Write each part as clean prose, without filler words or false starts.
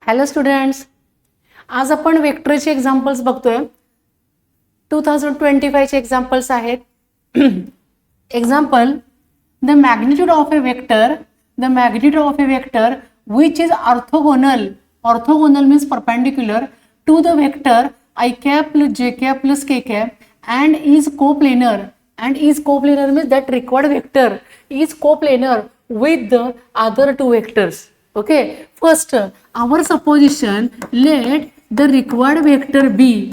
Hello students, आज आपण वेक्टरचे एक्झाम्पल्स बघतोय. 2025चे एक्झाम्पल्स आहेत. Example, the magnitude of a vector which is orthogonal means perpendicular to the vector I cap plus j cap plus k cap and is coplanar means that required vector is coplanar with the other two vectors. Okay, first our supposition, let the required vector be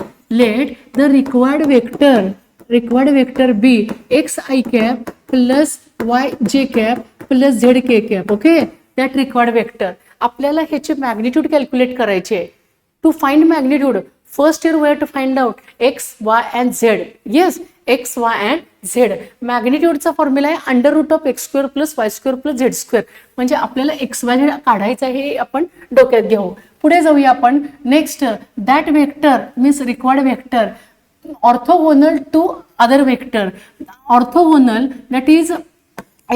xi cap plus yj cap plus zk cap. Okay, that required vector. आपल्याला ह्याचे magnitude calculate करायचे. To find magnitude, first year we have to find out x, y and z. Yes, x, y and z. मॅग्निट्यूडचा formula आहे under root of x square plus y square plus z square. म्हणजे आपल्याला x Y Z काढायचं आहे, हे आपण डोक्यात घेऊ. पुढे जाऊया आपण. Next, that vector means required vector orthogonal to other vector. Orthogonal that is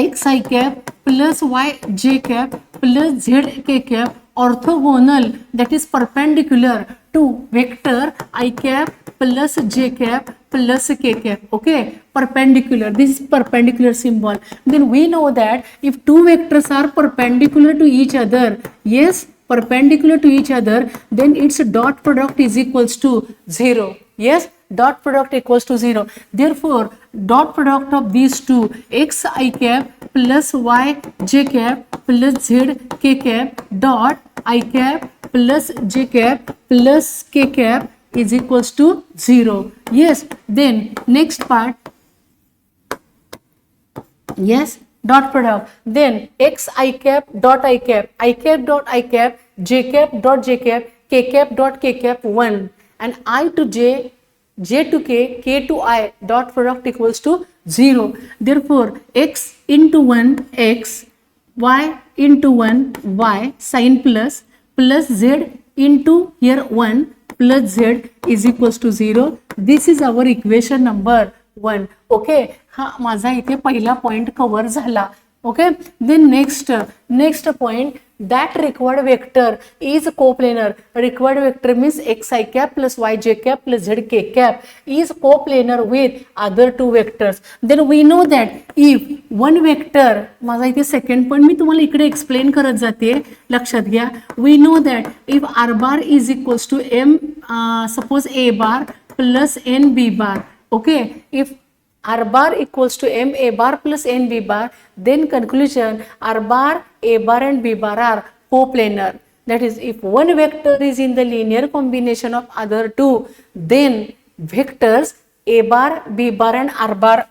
xi cap plus yj cap plus zk cap. Orthogonal that is perpendicular to vector I cap plus j cap plus k cap. Okay, perpendicular, this is perpendicular symbol. Then we know that if two vectors are perpendicular to each other, yes, perpendicular to each other, then its dot product is equals to 0. Yes, dot product equals to 0. Therefore, dot product of these two, xi cap plus yj cap plus zk cap dot I cap plus j cap plus k cap is equals to 0. Yes, then next part, yes, dot product. Then xi cap dot I cap dot I cap, j cap dot j cap, k cap dot k cap 1, and I to j, j to k to I dot product equals to 0. Therefore, x into 1 x, y into 1 y sin plus z into here 1 plus z is equals to 0. This is our equation number 1. Okay, हा माझा इथे पहिला point cover झाला. Okay, then next point, that required vector is coplanar. Required vector means xi cap plus yj cap plus zk cap is coplanar with other two vectors. Then we know that if one vector, माझा इथे second point मी तुम्हाला इकडे explain करत जाते, लक्षात घ्या. We know that if r bar is equals to m, suppose a bar plus n b bar. Okay, if r bar equals to m a bar plus n b bar, then conclusion, r bar, a bar and b bar are coplanar. That is, if one vector is in the linear combination of other two, then vectors a bar, b bar and r bar,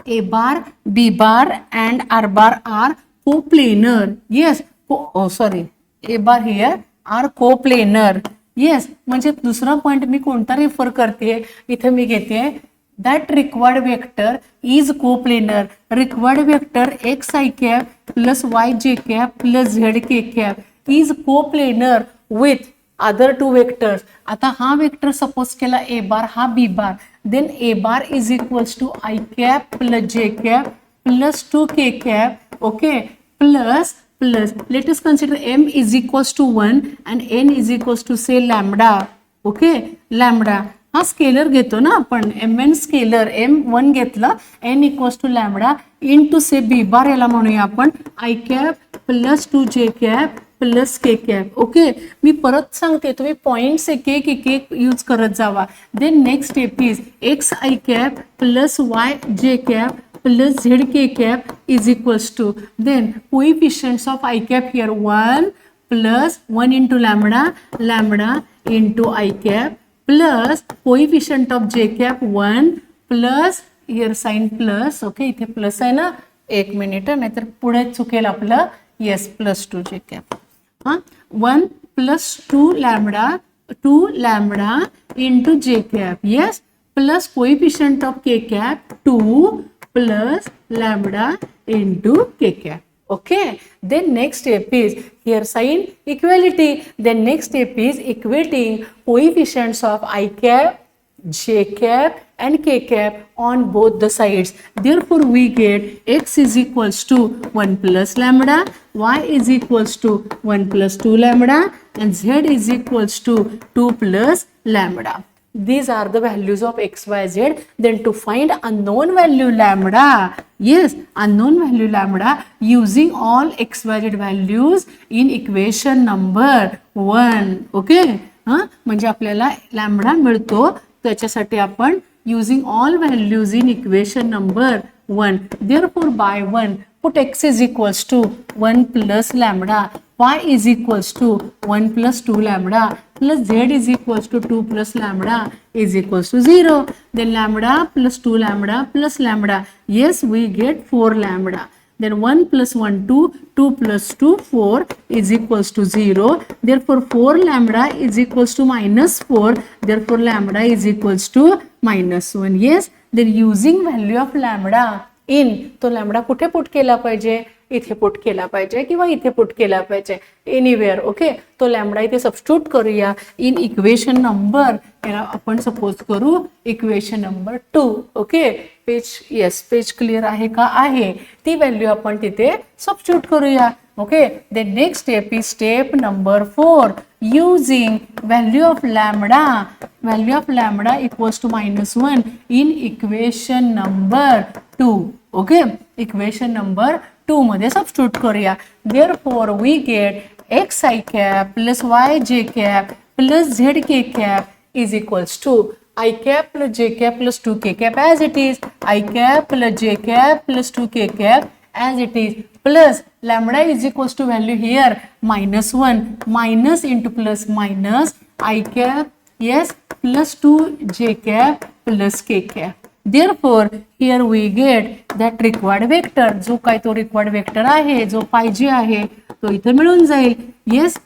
a bar, b bar and r bar are coplanar. Yes, a bar here are coplanar. Yes, म्हणजे दुसरा point मी कोणता refer करते, इथे मी घेते that required vector is coplanar. Required vector xi cap plus yj cap plus zk cap is coplanar with other two vectors. आता हा vector suppose केला a bar, हा b bar, then a bar is equals to I cap plus j cap plus 2k cap. Okay, plus let us consider m is equals to 1 and n is equals to say lambda. Okay, lambda हा scalar घेतो ना आपण, m n scalar m1 घेतला, n equals to lambda into say b bar, याला म्हणूया आपण i cap plus 2j cap plus K cap. Okay, मी परत सांगते, तुम्ही पॉइंट्स एक एक यूज करत जावा. Then next step is x i cap plus y j cap plus z k cap is equals to, then coefficients of i cap here 1 plus 1 into lambda into i cap plus coefficient of j cap 1 plus here sign plus. Okay, इथे plus आहे ना, एक minute, नाहीतर पुढे चुकेल आपलं. Yes, plus 2 j cap, हां 1 plus 2 lambda into j cap. Yes, plus coefficient of k cap 2 plus lambda into k cap. Okay, then next step is here sign equality. Then next step is equating coefficients of I cap j cap and k cap on both the sides. Therefore, we get x is equals to 1 plus lambda, y is equals to 1 plus 2 lambda, and z is equals to 2 plus lambda. These are the values of x, y, z. Then to find unknown value lambda, yes, unknown value lambda using all x, y, z values in equation number 1. Okay, म्हणजे आपल्याला lambda मिळतो त्याच्यासाठी आपण using all values in equation number 1. Therefore, by 1, put x is equals to 1 plus lambda, y is equals to 1 plus 2 lambda, plus z is equals to 2 plus lambda is equals to 0. Then lambda plus 2 lambda plus lambda. Yes, we get 4 lambda. Then 1 plus 1, 2, 2 plus 2, 4 is equals to 0. Therefore, 4 lambda is equals to minus 4. Therefore, lambda is equals to minus 1. Yes, then using value of lambda in, तो lambda कुठे put केला पाहिजे, इथे put केला पाहिजे किंवा इथे put केला पाहिजे, एनिवेअर. ओके, तो लॅम्बडा इथे सबस्टिट्यूट करूया इन इक्वेशन नंबर, याला आपण सपोज करू equation number 2. Okay, page, yes, page clear आहे का, आहे. ती व्हॅल्यू आपण तिथे सबस्टिट्यूट करूया. Okay, the next step is step number 4, using value of lambda equals to minus 1 in equation number 2. Okay, equation number 2 मध्ये substitute करूया. Therefore, we get x I cap plus y j cap plus z k cap is equals to I cap plus j cap plus 2 k cap as it is, I cap plus j cap plus 2 k cap as it is, plus lambda is equals to value here minus 1, minus into plus minus I cap, yes, plus 2 j cap plus k cap. Therefore, here we get that required vector, जो काय तो required vector आहे, जो पाहिजे आहे तो इथे मिळून जाईल. Yes,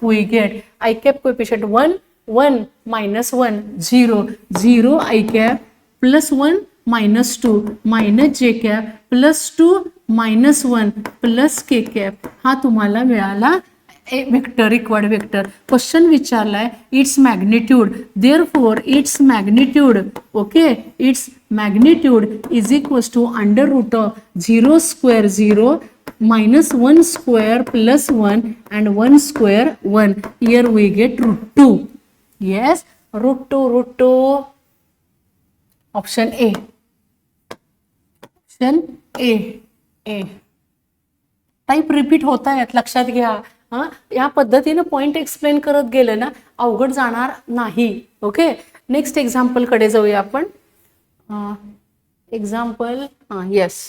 we get I cap coefficient 1, 1 minus 1 0, 0 I cap plus 1 minus 2 minus j cap plus 2 minus 1 plus k cap. हा तुम्हाला मिळाला वेक्टर, रिक्वायर्ड वेक्टर. क्वेश्चन विचारलाय its magnitude, therefore its magnitude, okay, its magnitude is equals to under root of 0 square 0 minus 1 square plus 1 and 1 square 1. Here we get root 2. Yes, root 2. Option A. Option A. Type repeat होत आहेत, लक्षात घ्या. या पद्धतीने point explain करत गेलं ना अवघड जाणार नाही. ओके, नेक्स्ट एक्झाम्पल कडे जाऊया आपण. Example, yes,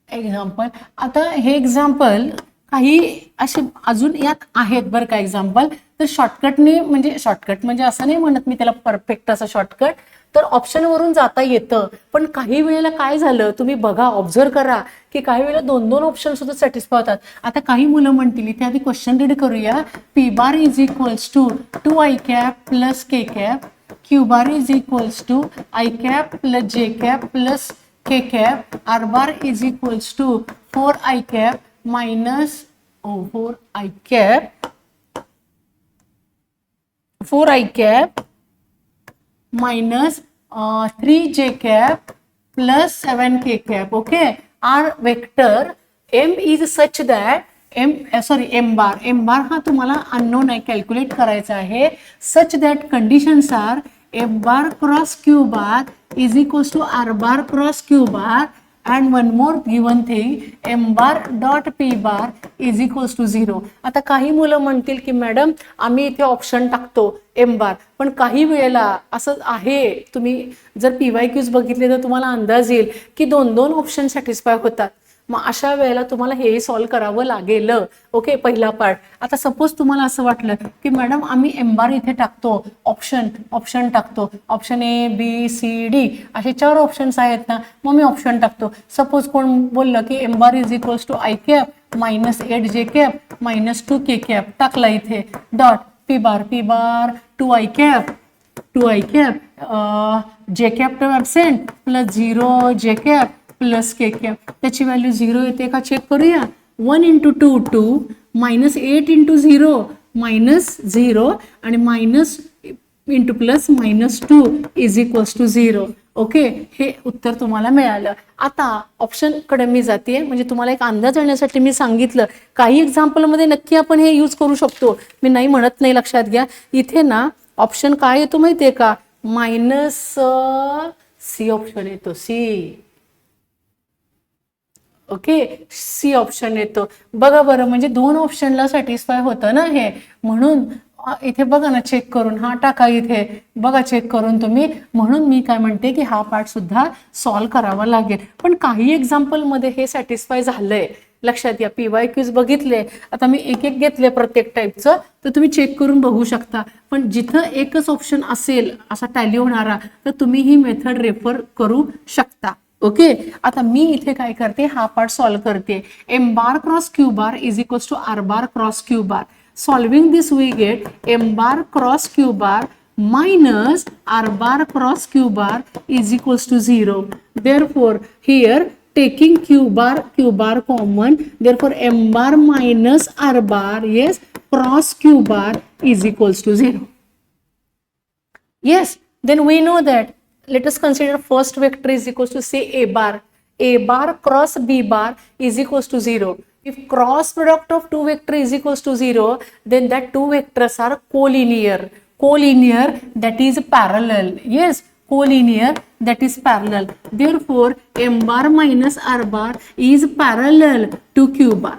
example. आता हे एक्झाम्पल काही असे अजून यात आहेत बरं का एक्झाम्पल. तर शॉर्टकटने, म्हणजे शॉर्टकट म्हणजे असं नाही म्हणत मी त्याला परफेक्ट असं शॉर्टकट, तर ऑप्शनवरून जाता येतं. पण काही वेळेला काय झालं तुम्ही बघा, ऑब्झर्व करा की काही वेळेला 2 ऑप्शन सुद्धा सॅटिस्फाय होतात. आता काही मुलं म्हणतील त्या आधी क्वेश्चन रीड करूया. P bar is equals to 2 I cap plus K cap, Q bar is equals to I cap plus J cap plus K cap, R bar is equals to 4 I cap minus 4 I cap minus 3 j cap plus 7 k cap. Okay, our vector m is such that m bar हा तुम्हाला unknown आहे, calculate करायचा आहे. such that conditions are m bar cross q bar is equals to r bar cross q bar and one more given thing, m bar dot p bar is equals to 0. आता काही मुलं म्हणतील की madam आम्ही इथे option टाकतो m bar, पण काही वेळेला असं आहे, तुम्ही जर PYQs बघितले तर तुम्हाला अंदाज येईल की 2 ऑप्शन सॅटिस्फाय होतात. मग अशा वेळेला तुम्हाला हेही सॉल्व करावं लागेल. ओके, पहिला पार्ट. आता सपोज तुम्हाला असं वाटलं की मॅडम आम्ही m bar इथे टाकतो, ऑप्शन टाकतो, option A B C D असे 4 ऑप्शन्स आहेत ना, मग मी ऑप्शन टाकतो. सपोज कोण बोललं की m bar is equals to I cap minus 8 j cap minus 2 k cap, टाकला इथे dot. p bar 2 I cap j cap term absent plus 0 j cap plus K cap, त्याची व्हॅल्यू 0 येते का check करूया. 1 into 2 2 minus 8 into 0 minus 0 आणि minus into plus -2 is equals to 0. Okay, हे उत्तर तुम्हाला मिळालं. आता ऑप्शनकडे मी जाते, म्हणजे तुम्हाला एक अंदाज येण्यासाठी मी सांगितलं. काही एक्झाम्पलमध्ये नक्की आपण हे यूज करू शकतो, मी नाही म्हणत नाही, लक्षात घ्या. इथे ना ऑप्शन काय येतो माहिती आहे का, -C ऑप्शन येतो, सी. ओके, सी ऑप्शन येतो. बघा बरं, म्हणजे 2 ऑप्शनला सॅटिस्फाय होतं ना हे, म्हणून इथे बघा ना, चेक करून हा टाका इथे, बघा चेक करून तुम्ही. म्हणून मी काय म्हणते की हा पार्ट सुद्धा सॉल्व्ह करावा लागेल. पण काही एक्झाम्पलमध्ये हे सॅटिस्फाय झालंय, लक्षात घ्या. PYQs बघितले, आता मी एक एक घेतले प्रत्येक टाईपचं, तर तुम्ही चेक करून बघू शकता. पण जिथं एकच ऑप्शन असेल असा टॅली होणारा, तर तुम्ही ही मेथड रेफर करू शकता. ओके, आता मी इथे काय करते, हा पार्ट सॉल्व्ह करते. m bar cross q bar is equals to r bar cross q bar. Solving this we get m bar cross q bar minus r bar cross q bar is equals to 0. Therefore, here taking q bar common, therefore m bar minus r bar, yes, cross q bar is equals to 0. Yes, then we know that. Let us consider first vector is equals to say a bar. A bar cross b bar is equals to 0. If cross product of two vector is equals to 0, then that two vectors are collinear. Collinear, that is parallel. Yes, collinear, that is parallel. Therefore, m bar minus r bar is parallel to q bar.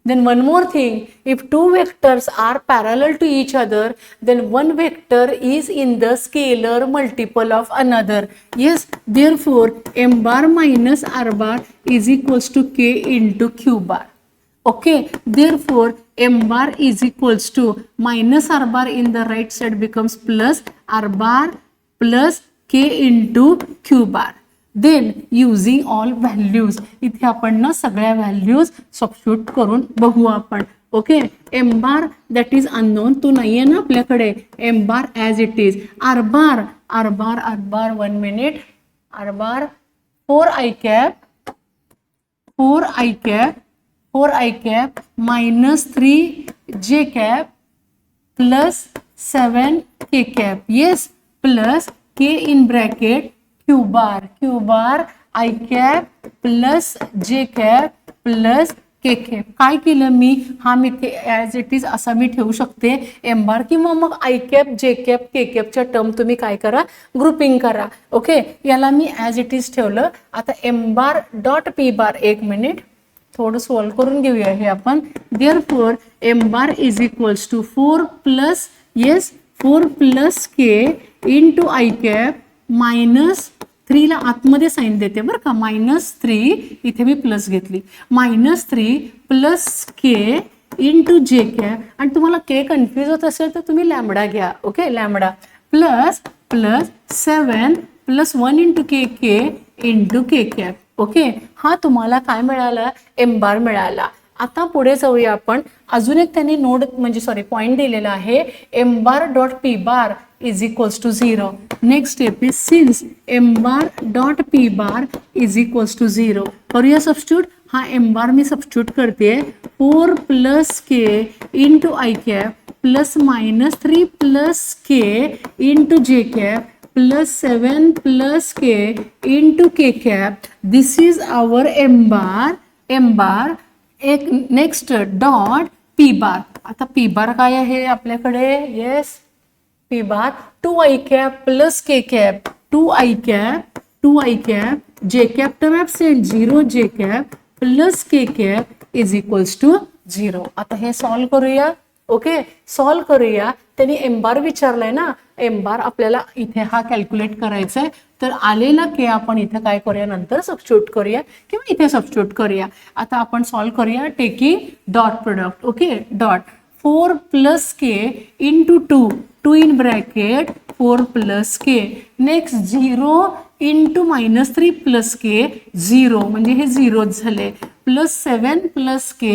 Then one more thing, if two vectors are parallel to each other, then one vector is in the scalar multiple of another. Yes, therefore, m bar minus r bar is equals to k into q bar. Okay, therefore m bar is equals to minus r bar in the right side becomes plus r bar plus k into q bar. Then using all values, इथे आपण ना सगळ्या values substitute करून बघू आपण. Okay, m bar that is unknown, तो नाहीये ना आपल्याकडे. m bar as it is. r bar 1 minute. r bar 4 i cap minus 3 j cap plus 7 k cap. Yes, plus k in bracket q bar i cap plus j cap plus k cap. काय केलं मी, हा मी ते as it is असा मी ठेवू शकते m बार, किंवा मग i cap j cap k cap च्या टर्म तुम्ही काय करा, ग्रुपिंग करा. ओके, याला मी ॲज इट इज ठेवलं. आता m बार डॉट p बार, 1 मिनिट, थोडं सॉल्व करून घेऊया हे आपण. Therefore, m bar is equals to 4 plus k into i cap minus 3 ला आतमध्ये साइन देते बरं का, -3, इथे मी प्लस घेतली, -3 plus k into j cap. आणि तुम्हाला k कन्फ्यूज होत असेल तर तुम्ही लॅम्बडा घ्या. Okay, lambda plus 7 plus 1 into k into k cap. Okay, हा तुम्हाला काय मिळाला, m बार मिळाला. आता पुढे जाऊया आपण. अजून एक त्यांनी नोड म्हणजे पॉइंट दिलेला आहे, m bar dot p bar is equals to 0. Next step is since m bar dot p bar is equals to 0. करूया सबस्टिट्यूट. हा m बार मी सबस्टिट्यूट करते. 4 plus k into i cap plus -3 plus k into j cap plus 7 plus k into k cap. This is our m bar. एक next dot p bar. आता p bar काय आहे आपल्याकडे, yes, p bar 2i cap plus k cap, 2i cap j cap term absent, 0 j cap plus k cap is equals to 0. आता हे solve करूया. Okay, solve करूया. त्यांनी m बार विचारलाय ना, m बार आपल्याला इथे हा कॅल्क्युलेट करायचा आहे, तर आलेला के आपण इथे काय करूया, नंतर सबस्टिट्यूट करूया किंवा इथे सबस्टिट्यूट करूया. आता आपण सॉल्व करूया taking dot product. Okay, dot 4 plus k into 2 in bracket 4 plus k. Next 0 into -3 plus k, 0 म्हणजे हे 0 झाले, plus 7 plus k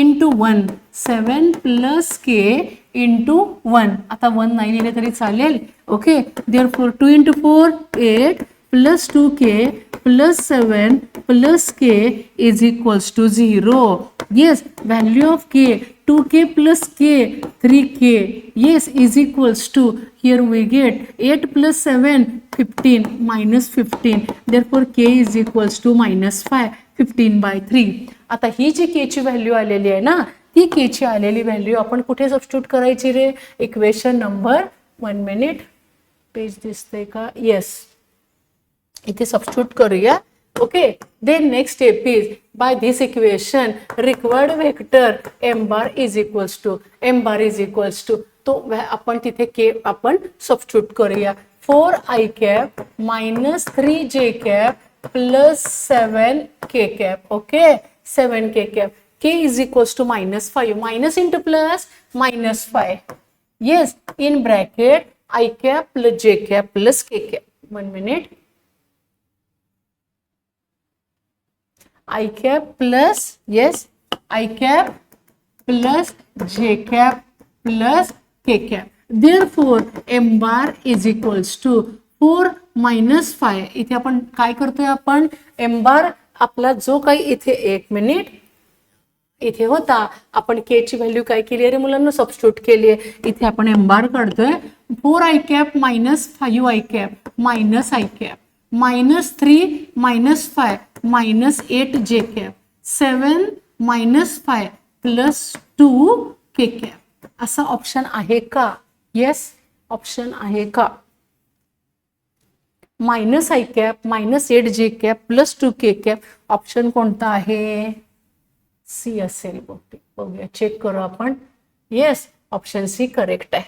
into 1, 7 plus k into 1. आता 1 नाही लिहिले तरी चालेल. Okay, therefore 2 into 4 8 plus 2k plus 7 plus k is equals to 0. Yes, value of k, 2k plus k, 3k. Yes, is equals to, here we get 8 plus 7, 15, minus 15. Therefore k is equals to minus 5, 15 by 3. आता ही जी k ची value आलेली आहे ना, ती k ची आलेली value आपण कुठे सबस्टिट्यूट करायची रे? इक्वेशन नंबर 1 मिनिट, पेज दिसतंय का? येस, इथे सबस्टिट्यूट करूया. Okay, then next step is, by this equation required vector m bar is equals to तो आपण तिथे k आपण सबस्टिट्यूट करूया. 4i cap minus 3j cap plus 7k cap. Okay, 7k cap. K is equals to minus 5. Minus into plus, minus 5. Yes, in bracket I cap plus j cap plus k cap. 1 minute. I cap plus, yes, I cap plus j cap plus k cap. Therefore m bar is equals to 4 minus 5. इथे आपण काय करतोय? आपण m bar आपला जो काही इथे 1 minute इथे होता, आपण k ची व्हॅल्यू काय केली आहे रे मुलांना? सबस्टिट्यूट केली आहे. इथे आपण m bar काढतोय. 4i cap minus 5i cap minus i cap minus 3 minus 5 minus 8j cap 7 minus 5 plus 2k cap. असा ऑप्शन आहे का? येस, ऑप्शन आहे का? Minus i cap minus 8j cap plus 2k cap option कोणता आहे? C असेल. बघूया, check करू आपण. येस, ऑप्शन सी करेक्ट आहे.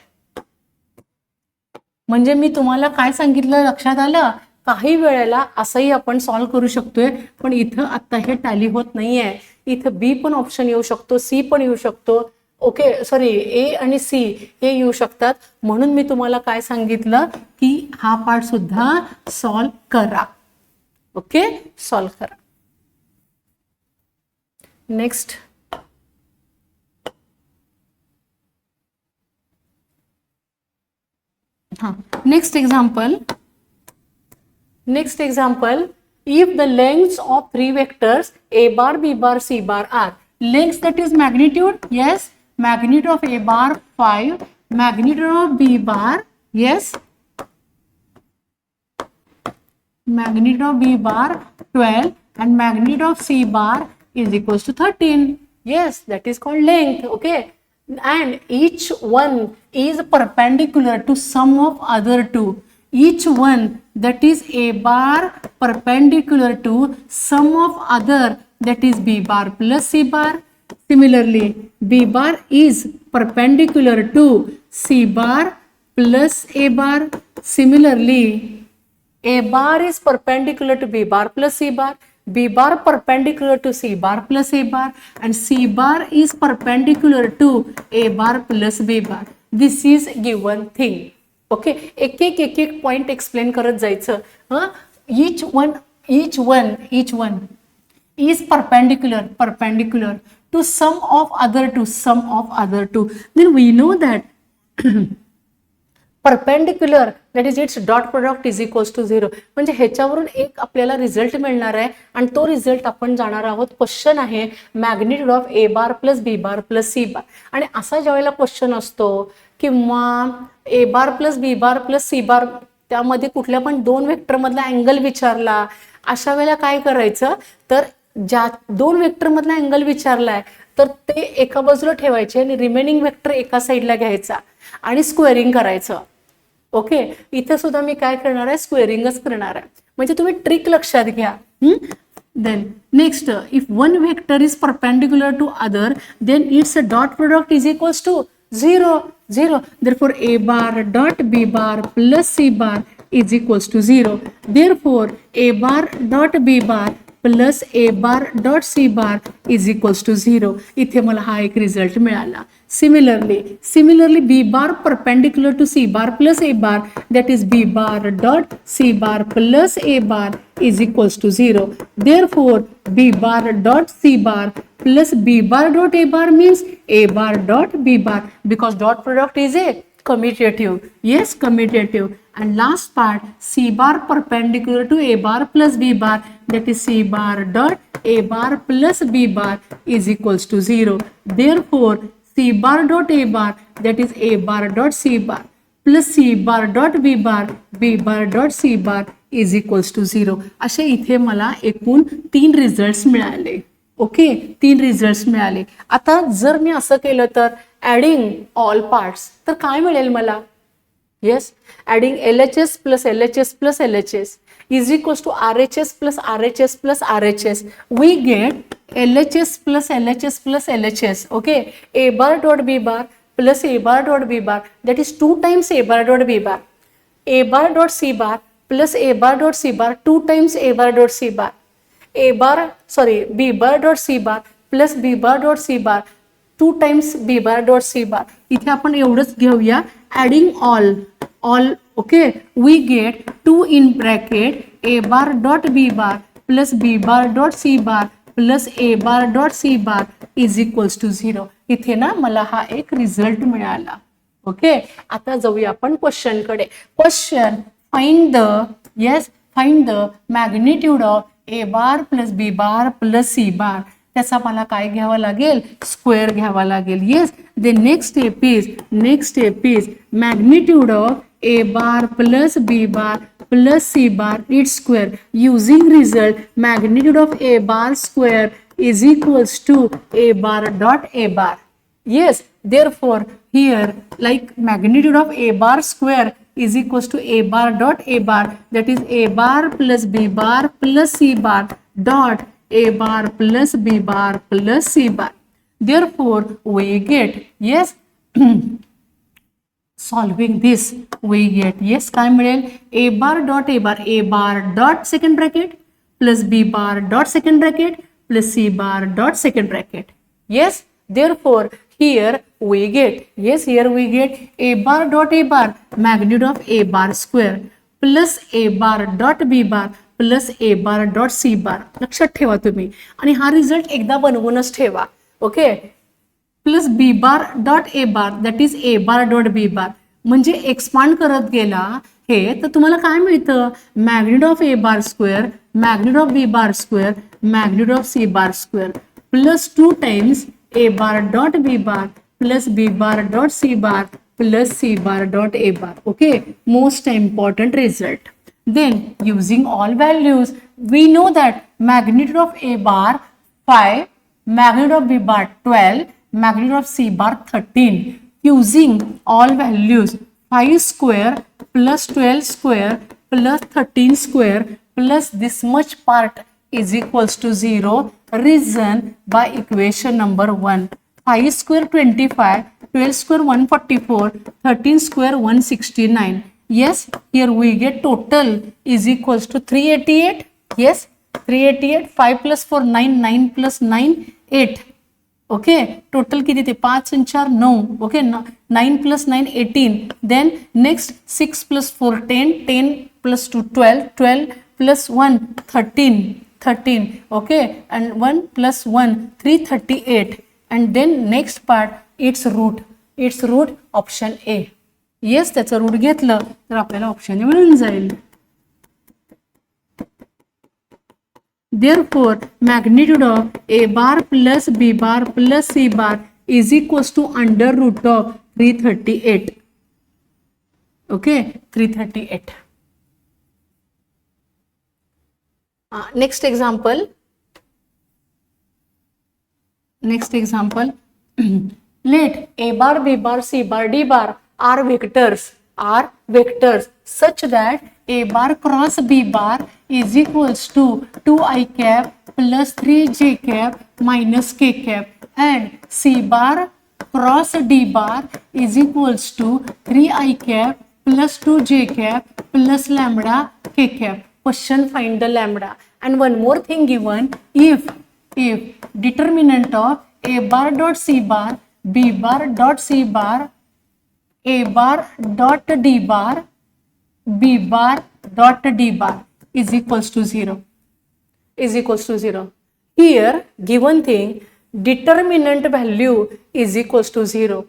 म्हणजे मी तुम्हाला काय सांगितलं लक्षात आलं? काही वेळेला असंही आपण सॉल्व्ह करू शकतोय, पण इथं आता हे टॅली होत नाहीये. इथं बी पण ऑप्शन येऊ शकतो, सी पण येऊ शकतो. ओके, सॉरी, ए आणि सी हे येऊ शकतात. म्हणून मी तुम्हाला काय सांगितलं की हा पार्ट सुद्धा सॉल्व्ह करा. ओके, सॉल्व्ह करा. Next, next example, if the lengths of 3 vectors a bar, b bar, c bar are lengths, that is magnitude. Yes, magnitude of a bar 5, magnitude of b bar, yes, magnitude of b bar 12 and magnitude of c bar is equals to 13. Yes, that is called length. Okay, and each one is perpendicular to sum of other two. Each one, that is a bar, perpendicular to sum of other, that is b bar plus c bar. Similarly, b bar is perpendicular to c bar plus a bar. Similarly, a bar is perpendicular to b bar plus c bar, b bar perpendicular to c bar plus a bar, and c bar is perpendicular to a bar plus b bar. This is given thing. Okay, एक एक point explain करत जायचं. each one is perpendicular to sum of other two. Then we know that perpendicular, that is its dot product is equals to 0. म्हणजे ह्याच्यावरून एक आपल्याला result मिळणार आहे आणि तो रिझल्ट आपण जाणार आहोत. क्वेश्चन आहे magnitude of a bar plus b bar plus c bar. आणि असा ज्या वेळेला क्वेश्चन असतो किंवा a bar plus b bar plus c bar त्यामध्ये कुठल्या पण 2 वेक्टर मधला अँगल विचारला, अशा वेळेला काय करायचं? तर ज्या 2 वेक्टर मधला अँगल विचारलाय तर ते एका बाजूला ठेवायचे आणि रिमेनिंग वेक्टर एका साईडला घ्यायचा आणि स्क्वेअरिंग करायचं. ओके, इथे सुद्धा मी काय करणार आहे? स्क्वेअरिंगच करणार आहे. म्हणजे तुम्ही ट्रिक लक्षात घ्या. Then next, if one vector is perpendicular to other, then its dot product is equals to 0. Therefore a bar dot b bar plus c bar is equals to 0. Therefore a bar dot b bar plus a bar dot c bar is equals to 0. इथे मला हा एक result मिळाला. Similarly, b bar perpendicular to c bar plus a bar, that is b bar dot c bar plus a bar is equals to 0. Therefore, b bar dot c bar plus b bar dot a bar means a bar dot b bar, because dot product is a commutative. Yes, commutative. And last part, C bar perpendicular to A bar plus B bar, that is C bar dot A bar plus B bar is equals to 0. Therefore, C bar dot A bar, that is A bar dot C bar plus C bar dot B bar dot C bar is equals to 0. असे इथे मला एकूण 3 results मिळाले. Okay, 3 results मिळाले. आता जर मी असं केलं तर ॲडिंग ऑल पार्ट्स तर काय मिळेल मला? Yes, adding LHS plus LHS plus LHS is equals to RHS plus RHS plus RHS. We get LHS plus LHS plus LHS. Okay, A bar dot B bar plus A bar dot B bar, that is 2 times A bar dot B bar. A bar dot C bar plus A bar dot C bar 2 times A bar dot C bar. B bar dot C bar plus B bar dot C bar 2 times B bar dot C bar. इथे आपण एवढंच घेऊया, adding all. Okay, we get 2 in bracket A bar dot B bar plus B bar dot C bar plus A bar dot C bar is equals to 0. इथे ना मला हा एक result मिळाला. ओके, आता जाऊया आपण क्वेश्चन कडे. Question, find the magnitude of A bar plus B bar plus C bar. त्याचा मला काय घ्यावं लागेल? स्क्वेअर घ्यावा लागेल. Yes, the next step is magnitude of A bar plus B bar plus C bar its square. Using result, magnitude of A bar square is equals to A bar dot A bar. Yes, therefore here like magnitude of A bar square is equals to A bar dot A bar, that is A bar plus B bar plus C bar dot A bar plus B bar plus C bar. Therefore we get, yes, solving this we get, yes, काय मिळेल? A bar dot second bracket plus B bar dot second bracket plus C bar dot second bracket. Yes, therefore here we get A bar dot A bar magnitude of A bar square plus A bar dot B bar plus A bar dot C bar. लक्षात ठेवा तुम्ही, आणि हा result एकदा बनवूनच ठेवा. Okay, plus B bar dot A bar, that is A bar dot B bar. म्हणजे expand करत गेला हे, तर तुम्हाला काय मिळतं? Magnitude of A bar square, magnitude of B bar square, magnitude of C bar square plus 2 times A bar dot B bar plus B bar dot C bar plus C bar dot A bar. Okay, most important result. Then using all values, we know that magnitude of A bar 5, magnitude of B bar 12, magnitude of C bar 13. Using all values, 5 square plus 12 square plus 13 square plus this much part is equals to 0. Reason by equation number 1. 5 square 25, 12 square 144, 13 square 169. Yes, here we get total is equals to 388. Yes, 388. 5 plus 4 9, 9 plus 9 8. Okay, total किती ते? 5 आणि 4 9. Okay, 9 plus 9 18. Then next 6 plus 4 10, 10 plus 2 12, 12 plus 1 13, 13. Okay, and 1 plus 1 338. And then next part, its root option A. Yes, त्याचं route घेतलं तर आपल्याला option मिळून जाईल. Therefore, magnitude of A bar plus B bar plus C bar is equals to under root of 338. Okay, 338. Next example. Let A bar, B bar, C bar, D bar are vectors such that A bar cross B bar is equals to 2i cap plus 3j cap minus k cap, and C bar cross D bar is equals to 3i cap plus 2j cap plus lambda k cap. Question, find the lambda. And one more thing given, if determinant of A bar dot C bar, B bar dot C bar, A bar dot D bar, B bar dot D bar is equals to 0. Here given thing, determinant value is equals to 0.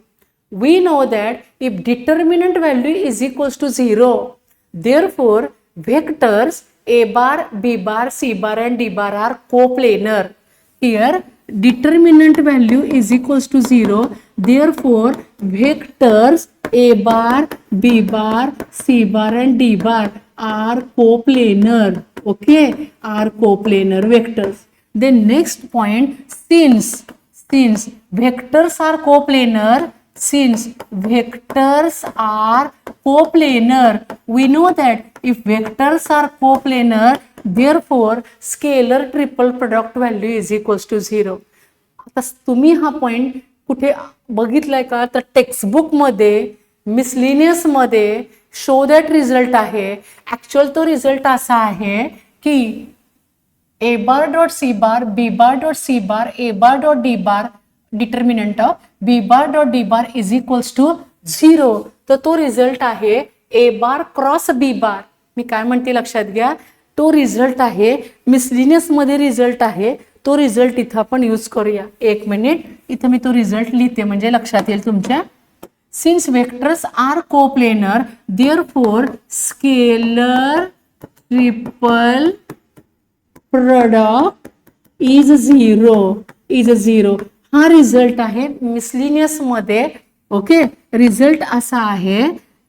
we know that if determinant value is equals to 0, therefore vectors a bar, b bar, c bar and d bar are coplanar. Here determinant value is equals to 0, therefore vectors a bar, b bar, c bar and d bar are coplanar. Okay, are coplanar vectors. Then next point, since vectors are coplanar, we know that if vectors are coplanar, therefore scalar triple product value is equals to 0. आता तुम्ही हा point कुठे बघितलाय का? तर textbook मध्ये miscellaneous मध्ये show that result आहे. ऍक्च्युअल तो रिझल्ट असा आहे की a bar dot c bar, b bar dot c bar, a bar dot d bar, determinant of b bar dot d bar is equals to 0. तर तो result आहे a bar cross b bar. मी काय म्हणते लक्षात घ्या, तो result आहे miscellaneous मध्ये रिझल्ट आहे. तो रिझल्ट इथं आपण यूज करूया. एक मिनिट, इथं मी तो रिझल्ट लिहिते म्हणजे लक्षात येईल तुमच्या. Since vectors are coplanar, therefore scalar triple product is zero. हा रिझल्ट आहे मिसलिनियस मध्ये. ओके, रिझल्ट असा आहे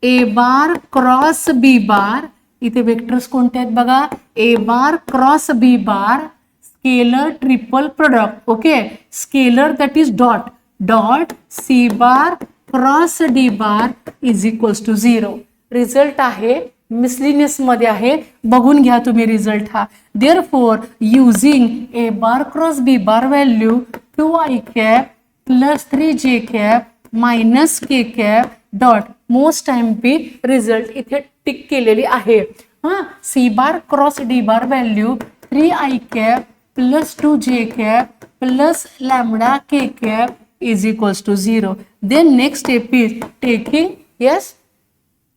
ए बार क्रॉस बी बार. इथे वेक्टर्स कोणते आहेत बघा, a bar cross b bar, scalar triple product. Okay, scalar that is dot c bar cross d bar is equals to 0. Result आहे मिसलिनियस मध्ये आहे, बघून घ्या तुम्ही रिझल्ट हा. Therefore using a bar cross b bar value 2i cap plus 3j cap minus k cap dot most टाइम्पी result इथे tick केलेली आहे. हा, c bar cross d bar value 3i cap plus 2j cap plus lambda k cap is equals to 0. Then next step is taking, yes,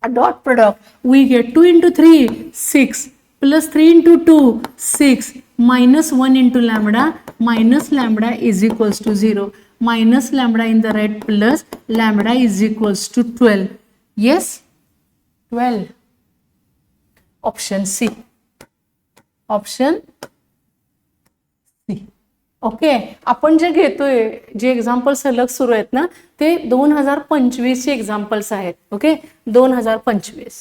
a dot product. We get 2 into 3, 6, plus 3 into 2, 6, minus 1 into lambda, minus lambda is equals to 0. Minus lambda in the right plus lambda is equals to 12. Yes, 12. Option C. Option C. Okay, आपण जे घेतोय, जे example सलग सुरू आहेत ना, ते 2025 चे एक्झाम्पल्स आहेत. ओके, 2025.